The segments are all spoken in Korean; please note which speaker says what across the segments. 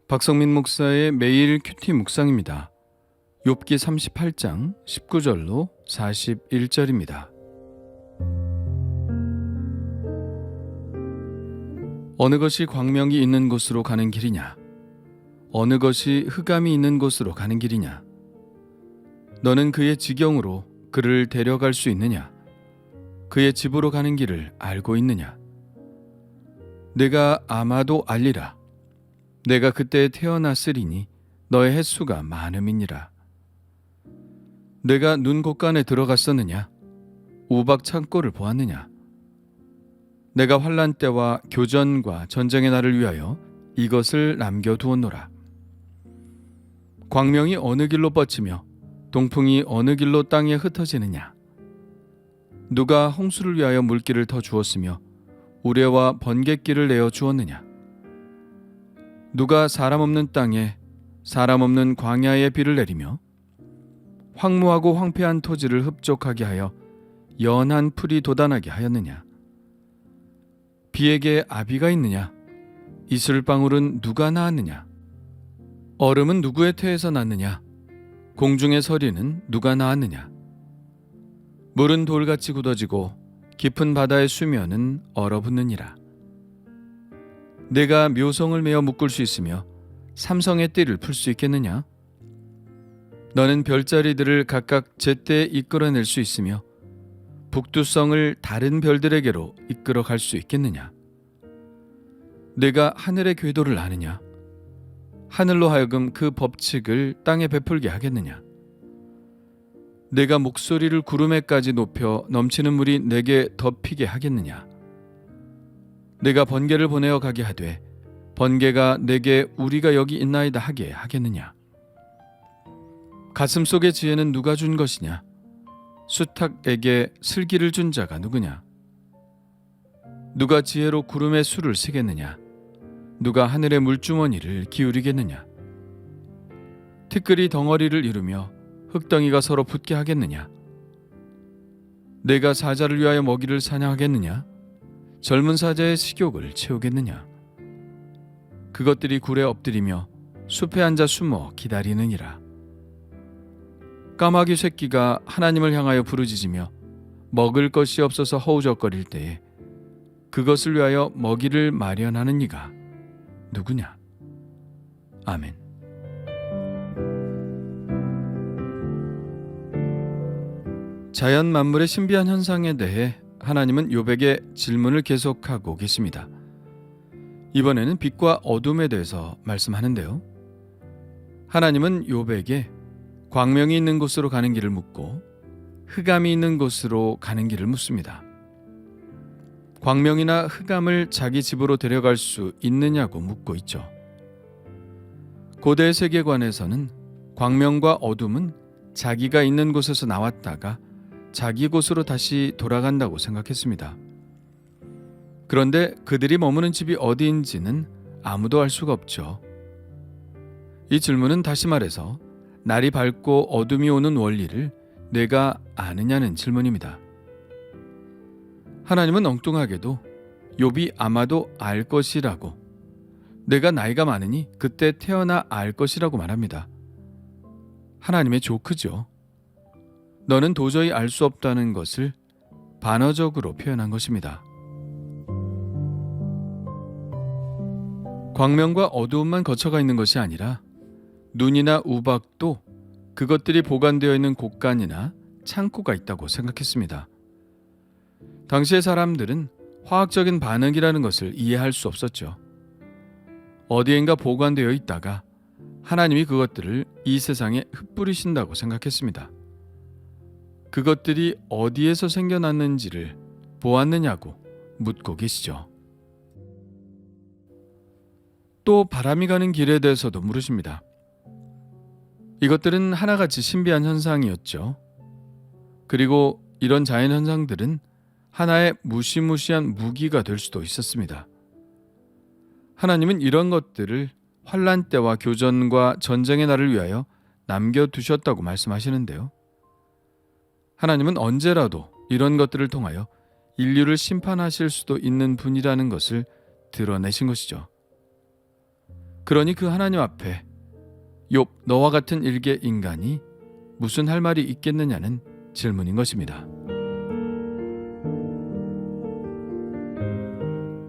Speaker 1: 박성민 목사의 매일 큐티 묵상입니다. 욥기 38장 19절로 41절입니다. 어느 것이 광명이 있는 곳으로 가는 길이냐? 어느 것이 흑암이 있는 곳으로 가는 길이냐? 너는 그의 지경으로 그를 데려갈 수 있느냐? 그의 집으로 가는 길을 알고 있느냐? 내가 아마도 알리라. 내가 그때 태어났으리니 너의 횟수가 많음이니라. 내가 눈 곳간에 들어갔었느냐? 우박 창고를 보았느냐? 내가 환난 때와 교전과 전쟁의 날을 위하여 이것을 남겨두었노라. 광명이 어느 길로 뻗치며 동풍이 어느 길로 땅에 흩어지느냐? 누가 홍수를 위하여 물길을 터 주었으며 우레와 번갯길을 내어 주었느냐? 누가 사람 없는 땅에 사람 없는 광야에 비를 내리며 황무하고 황폐한 토지를 흡족하게 하여 연한 풀이 돋아나게 하였느냐? 비에게 아비가 있느냐? 이슬방울은 누가 낳았느냐? 얼음은 누구의 태에서 났느냐? 공중의 서리는 누가 낳았느냐? 물은 돌같이 굳어지고 깊은 바다의 수면은 얼어붙느니라. 내가 묘성을 메어 묶을 수 있으며 삼성의 띠를 풀 수 있겠느냐? 너는 별자리들을 각각 제때에 이끌어낼 수 있으며 북두성을 다른 별들에게로 이끌어 갈 수 있겠느냐? 내가 하늘의 궤도를 아느냐? 하늘로 하여금 그 법칙을 땅에 베풀게 하겠느냐? 내가 목소리를 구름에까지 높여 넘치는 물이 내게 덮이게 하겠느냐? 내가 번개를 보내어 가게 하되 번개가 내게 우리가 여기 있나이다 하게 하겠느냐? 가슴속의 지혜는 누가 준 것이냐? 수탉에게 슬기를 준 자가 누구냐? 누가 지혜로 구름의 수를 세겠느냐? 누가 하늘의 물주머니를 기울이겠느냐? 티끌이 덩어리를 이루며 흙덩이가 서로 붙게 하겠느냐? 내가 사자를 위하여 먹이를 사냥하겠느냐? 젊은 사자의 식욕을 채우겠느냐? 그것들이 굴에 엎드리며 숲에 앉아 숨어 기다리느니라. 까마귀 새끼가 하나님을 향하여 부르짖으며 먹을 것이 없어서 허우적거릴 때에 그것을 위하여 먹이를 마련하는 이가 누구냐? 아멘. 자연 만물의 신비한 현상에 대해 하나님은 욥에게 질문을 계속하고 계십니다. 이번에는 빛과 어둠에 대해서 말씀하는데요. 하나님은 욥에게 광명이 있는 곳으로 가는 길을 묻고 흑암이 있는 곳으로 가는 길을 묻습니다. 광명이나 흑암을 자기 집으로 데려갈 수 있느냐고 묻고 있죠. 고대 세계관에서는 광명과 어둠은 자기가 있는 곳에서 나왔다가 자기 곳으로 다시 돌아간다고 생각했습니다. 그런데 그들이 머무는 집이 어디인지는 아무도 알 수가 없죠. 이 질문은 다시 말해서 날이 밝고 어둠이 오는 원리를 내가 아느냐는 질문입니다. 하나님은 엉뚱하게도 욥이 아마도 알 것이라고, 내가 나이가 많으니 그때 태어나 알 것이라고 말합니다. 하나님의 조크죠. 너는 도저히 알 수 없다는 것을 반어적으로 표현한 것입니다. 광명과 어두움만 거쳐가 있는 것이 아니라 눈이나 우박도 그것들이 보관되어 있는 곳간이나 창고가 있다고 생각했습니다. 당시의 사람들은 화학적인 반응이라는 것을 이해할 수 없었죠. 어디엔가 보관되어 있다가 하나님이 그것들을 이 세상에 흩뿌리신다고 생각했습니다. 그것들이 어디에서 생겨났는지를 보았느냐고 묻고 계시죠. 또 바람이 가는 길에 대해서도 물으십니다. 이것들은 하나같이 신비한 현상이었죠. 그리고 이런 자연 현상들은 하나의 무시무시한 무기가 될 수도 있었습니다. 하나님은 이런 것들을 환난 때와 교전과 전쟁의 날을 위하여 남겨두셨다고 말씀하시는데요. 하나님은 언제라도 이런 것들을 통하여 인류를 심판하실 수도 있는 분이라는 것을 드러내신 것이죠. 그러니 그 하나님 앞에 욥 너와 같은 일개 인간이 무슨 할 말이 있겠느냐는 질문인 것입니다.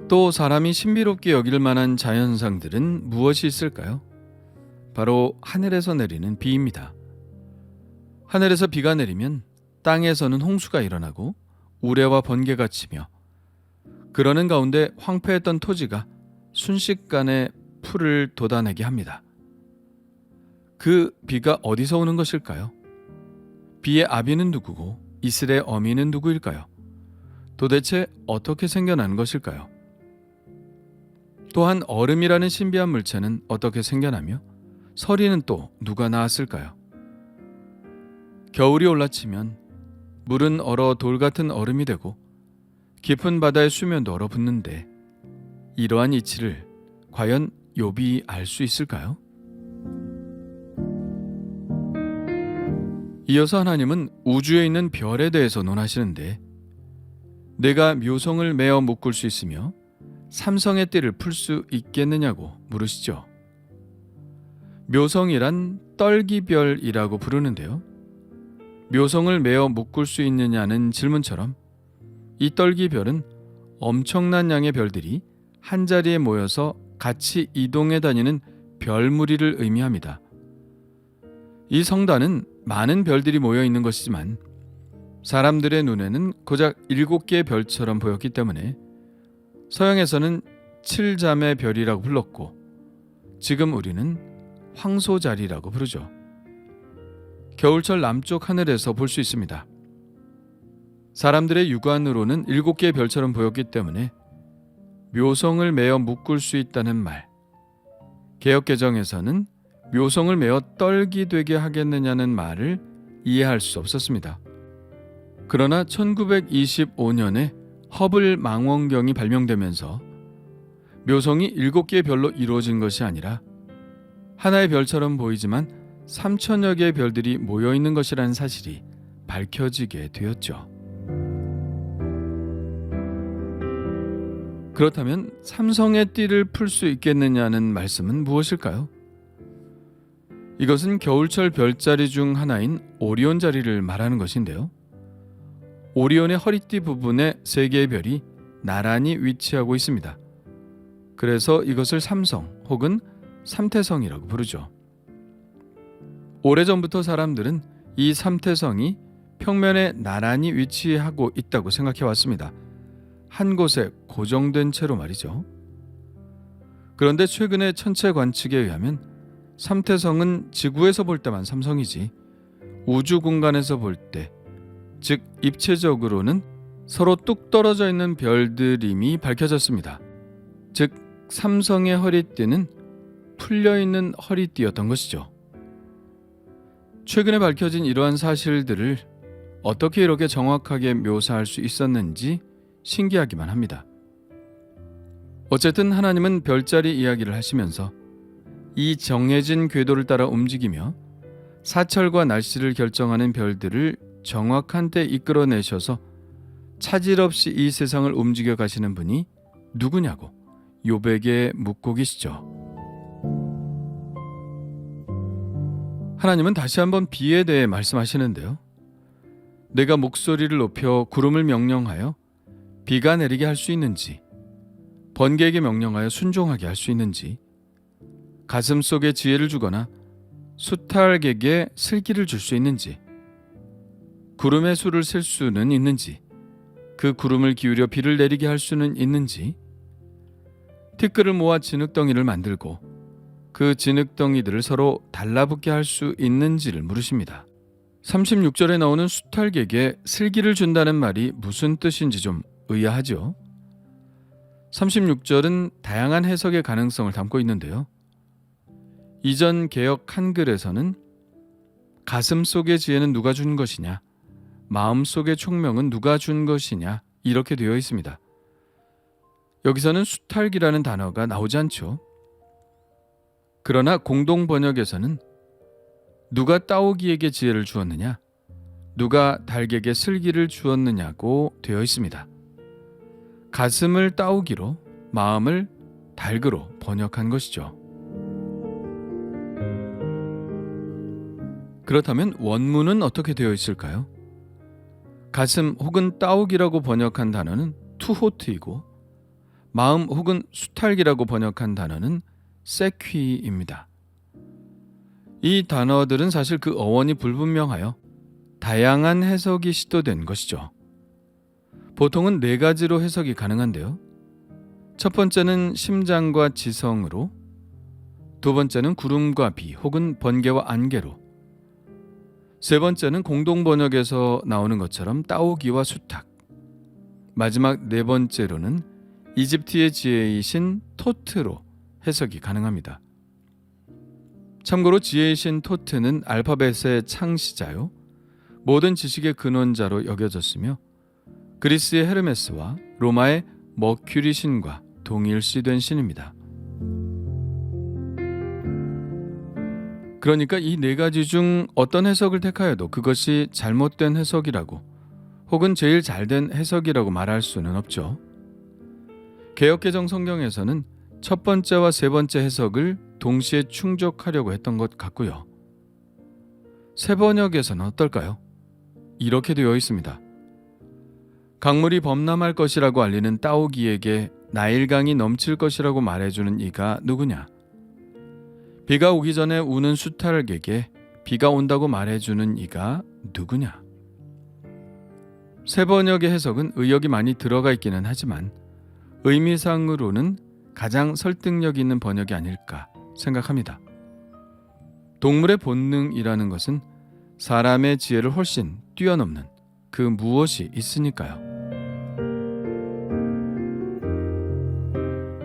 Speaker 1: 또 사람이 신비롭게 여길 만한 자연상들은 무엇이 있을까요? 바로 하늘에서 내리는 비입니다. 하늘에서 비가 내리면 땅에서는 홍수가 일어나고 우레와 번개가 치며 그러는 가운데 황폐했던 토지가 순식간에 풀을 돋아내게 합니다. 그 비가 어디서 오는 것일까요? 비의 아비는 누구고 이슬의 어미는 누구일까요? 도대체 어떻게 생겨난 것일까요? 또한 얼음이라는 신비한 물체는 어떻게 생겨나며 서리는 또 누가 낳았을까요? 겨울이 올라치면 물은 얼어 돌 같은 얼음이 되고 깊은 바다의 수면도 얼어붙는데 이러한 이치를 과연 욥이 알 수 있을까요? 이어서 하나님은 우주에 있는 별에 대해서 논하시는데 내가 묘성을 메어 묶을 수 있으며 삼성의 띠를 풀 수 있겠느냐고 물으시죠. 묘성이란 떨기별이라고 부르는데요. 묘성을 메어 묶을 수 있느냐는 질문처럼 이 떨기별은 엄청난 양의 별들이 한자리에 모여서 같이 이동해 다니는 별무리를 의미합니다. 이 성단은 많은 별들이 모여 있는 것이지만 사람들의 눈에는 고작 7개의 별처럼 보였기 때문에 서양에서는 7잠의 별이라고 불렀고 지금 우리는 황소자리라고 부르죠. 겨울철 남쪽 하늘에서 볼 수 있습니다. 사람들의 육안으로는 7개의 별처럼 보였기 때문에 묘성을 메어 묶을 수 있다는 말, 개역개정에서는 묘성을 메어 떨기 되게 하겠느냐는 말을 이해할 수 없었습니다. 그러나 1925년에 허블 망원경이 발명되면서 묘성이 7개의 별로 이루어진 것이 아니라 하나의 별처럼 보이지만 3천여 개의 별들이 모여있는 것이라는 사실이 밝혀지게 되었죠. 그렇다면 삼성의 띠를 풀 수 있겠느냐는 말씀은 무엇일까요? 이것은 겨울철 별자리 중 하나인 오리온 자리를 말하는 것인데요. 오리온의 허리띠 부분에 3개의 별이 나란히 위치하고 있습니다. 그래서 이것을 삼성 혹은 삼태성이라고 부르죠. 오래전부터 사람들은 이 삼태성이 평면에 나란히 위치하고 있다고 생각해 왔습니다. 한 곳에 고정된 채로 말이죠. 그런데 최근의 천체 관측에 의하면 삼태성은 지구에서 볼 때만 삼성이지 우주 공간에서 볼 때, 즉 입체적으로는 서로 뚝 떨어져 있는 별들임이 밝혀졌습니다. 즉 삼성의 허리띠는 풀려있는 허리띠였던 것이죠. 최근에 밝혀진 이러한 사실들을 어떻게 이렇게 정확하게 묘사할 수 있었는지 신기하기만 합니다. 어쨌든 하나님은 별자리 이야기를 하시면서 이 정해진 궤도를 따라 움직이며 사철과 날씨를 결정하는 별들을 정확한 때 이끌어내셔서 차질 없이 이 세상을 움직여 가시는 분이 누구냐고 욥에게 묻고 계시죠. 하나님은 다시 한번 비에 대해 말씀하시는데요. 내가 목소리를 높여 구름을 명령하여 비가 내리게 할 수 있는지, 번개에게 명령하여 순종하게 할 수 있는지, 가슴 속에 지혜를 주거나 수탈객에 슬기를 줄 수 있는지, 구름의 수를 셀 수는 있는지, 그 구름을 기울여 비를 내리게 할 수는 있는지, 티끌을 모아 진흙덩이를 만들고 그 진흙덩이들을 서로 달라붙게 할 수 있는지를 물으십니다. 36절에 나오는 수탈객에 슬기를 준다는 말이 무슨 뜻인지 좀 의아하죠. 36절은 다양한 해석의 가능성을 담고 있는데요. 이전 개역 한글에서는 가슴 속의 지혜는 누가 준 것이냐, 마음 속의 총명은 누가 준 것이냐 이렇게 되어 있습니다. 여기서는 수탈기라는 단어가 나오지 않죠. 그러나 공동 번역에서는 누가 따오기에게 지혜를 주었느냐, 누가 닭에게 슬기를 주었느냐고 되어 있습니다. 가슴을 따오기로, 마음을 닭으로 번역한 것이죠. 그렇다면 원문은 어떻게 되어 있을까요? 가슴 혹은 따옥이라고 번역한 단어는 투호트이고 마음 혹은 수탈기라고 번역한 단어는 세퀴입니다. 이 단어들은 사실 그 어원이 불분명하여 다양한 해석이 시도된 것이죠. 보통은 4가지로 해석이 가능한데요. 첫 번째는 심장과 지성으로, 두 번째는 구름과 비 혹은 번개와 안개로, 세 번째는 공동번역에서 나오는 것처럼 따오기와 수탉, 마지막 4번째로는 이집트의 지혜이신 토트로 해석이 가능합니다. 참고로 지혜이신 토트는 알파벳의 창시자요, 모든 지식의 근원자로 여겨졌으며 그리스의 헤르메스와 로마의 머큐리 신과 동일시된 신입니다. 그러니까 이 4가지 중 어떤 해석을 택하여도 그것이 잘못된 해석이라고 혹은 제일 잘된 해석이라고 말할 수는 없죠. 개역개정 성경에서는 첫 번째와 세 번째 해석을 동시에 충족하려고 했던 것 같고요. 새번역에서는 어떨까요? 이렇게 되어 있습니다. 강물이 범람할 것이라고 알리는 따오기에게 나일강이 넘칠 것이라고 말해주는 이가 누구냐? 비가 오기 전에 우는 수탉에게 비가 온다고 말해주는 이가 누구냐? 새번역의 해석은 의역이 많이 들어가 있기는 하지만 의미상으로는 가장 설득력 있는 번역이 아닐까 생각합니다. 동물의 본능이라는 것은 사람의 지혜를 훨씬 뛰어넘는 그 무엇이 있으니까요.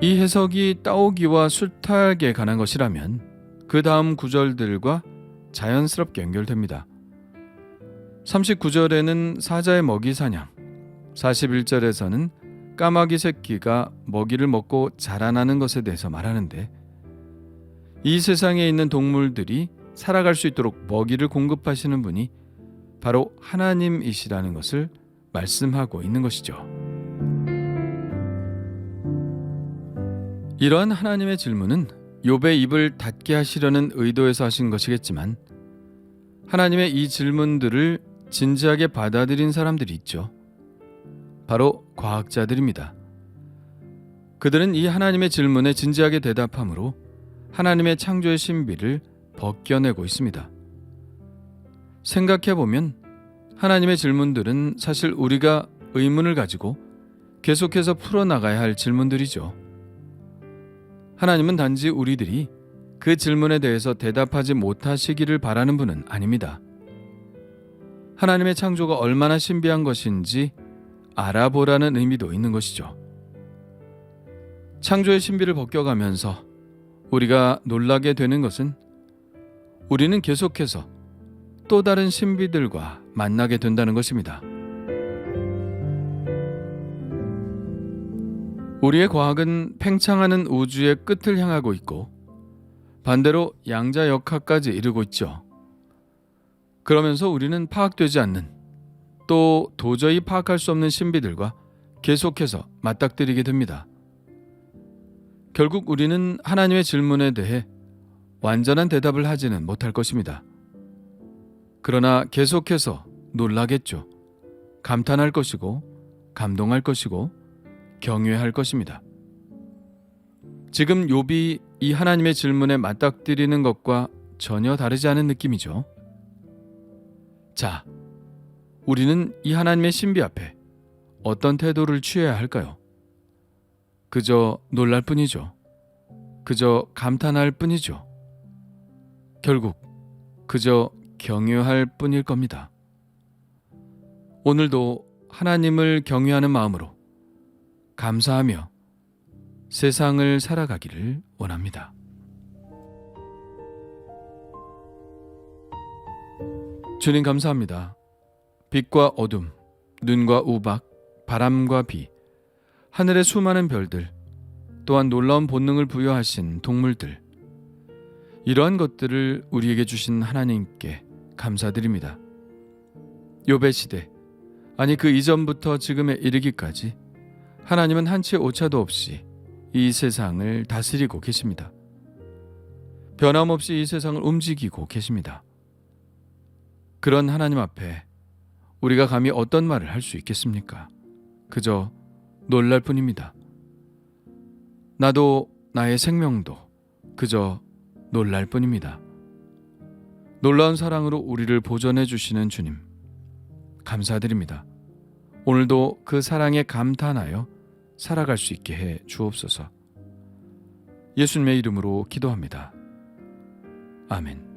Speaker 1: 이 해석이 따오기와 수탉에 관한 것이라면 그 다음 구절들과 자연스럽게 연결됩니다. 39절에는 사자의 먹이 사냥, 41절에서는 까마귀 새끼가 먹이를 먹고 자라나는 것에 대해서 말하는데 이 세상에 있는 동물들이 살아갈 수 있도록 먹이를 공급하시는 분이 바로 하나님이시라는 것을 말씀하고 있는 것이죠. 이러한 하나님의 질문은 욥의 입을 닫게 하시려는 의도에서 하신 것이겠지만 하나님의 이 질문들을 진지하게 받아들인 사람들이 있죠. 바로 과학자들입니다. 그들은 이 하나님의 질문에 진지하게 대답함으로 하나님의 창조의 신비를 벗겨내고 있습니다. 생각해보면 하나님의 질문들은 사실 우리가 의문을 가지고 계속해서 풀어나가야 할 질문들이죠. 하나님은 단지 우리들이 그 질문에 대해서 대답하지 못하시기를 바라는 분은 아닙니다. 하나님의 창조가 얼마나 신비한 것인지 알아보라는 의미도 있는 것이죠. 창조의 신비를 벗겨가면서 우리가 놀라게 되는 것은 우리는 계속해서 또 다른 신비들과 만나게 된다는 것입니다. 우리의 과학은 팽창하는 우주의 끝을 향하고 있고 반대로 양자역학까지 이르고 있죠. 그러면서 우리는 파악되지 않는 또 도저히 파악할 수 없는 신비들과 계속해서 맞닥뜨리게 됩니다. 결국 우리는 하나님의 질문에 대해 완전한 대답을 하지는 못할 것입니다. 그러나 계속해서 놀라겠죠. 감탄할 것이고 감동할 것이고 경외할 것입니다. 지금 욥이 이 하나님의 질문에 맞닥뜨리는 것과 전혀 다르지 않은 느낌이죠. 자, 우리는 이 하나님의 신비 앞에 어떤 태도를 취해야 할까요? 그저 놀랄 뿐이죠. 그저 감탄할 뿐이죠. 결국 그저 경외할 뿐일 겁니다. 오늘도 하나님을 경외하는 마음으로 감사하며 세상을 살아가기를 원합니다. 주님 감사합니다. 빛과 어둠, 눈과 우박, 바람과 비, 하늘의 수많은 별들, 또한 놀라운 본능을 부여하신 동물들, 이러한 것들을 우리에게 주신 하나님께 감사드립니다. 욥의 시대, 아니 그 이전부터 지금에 이르기까지 하나님은 한치의 오차도 없이 이 세상을 다스리고 계십니다. 변함없이 이 세상을 움직이고 계십니다. 그런 하나님 앞에 우리가 감히 어떤 말을 할 수 있겠습니까? 그저 놀랄 뿐입니다. 나도 나의 생명도 그저 놀랄 뿐입니다. 놀라운 사랑으로 우리를 보존해 주시는 주님, 감사드립니다. 오늘도 그 사랑에 감탄하여 살아갈 수 있게 해 주옵소서. 예수님의 이름으로 기도합니다. 아멘.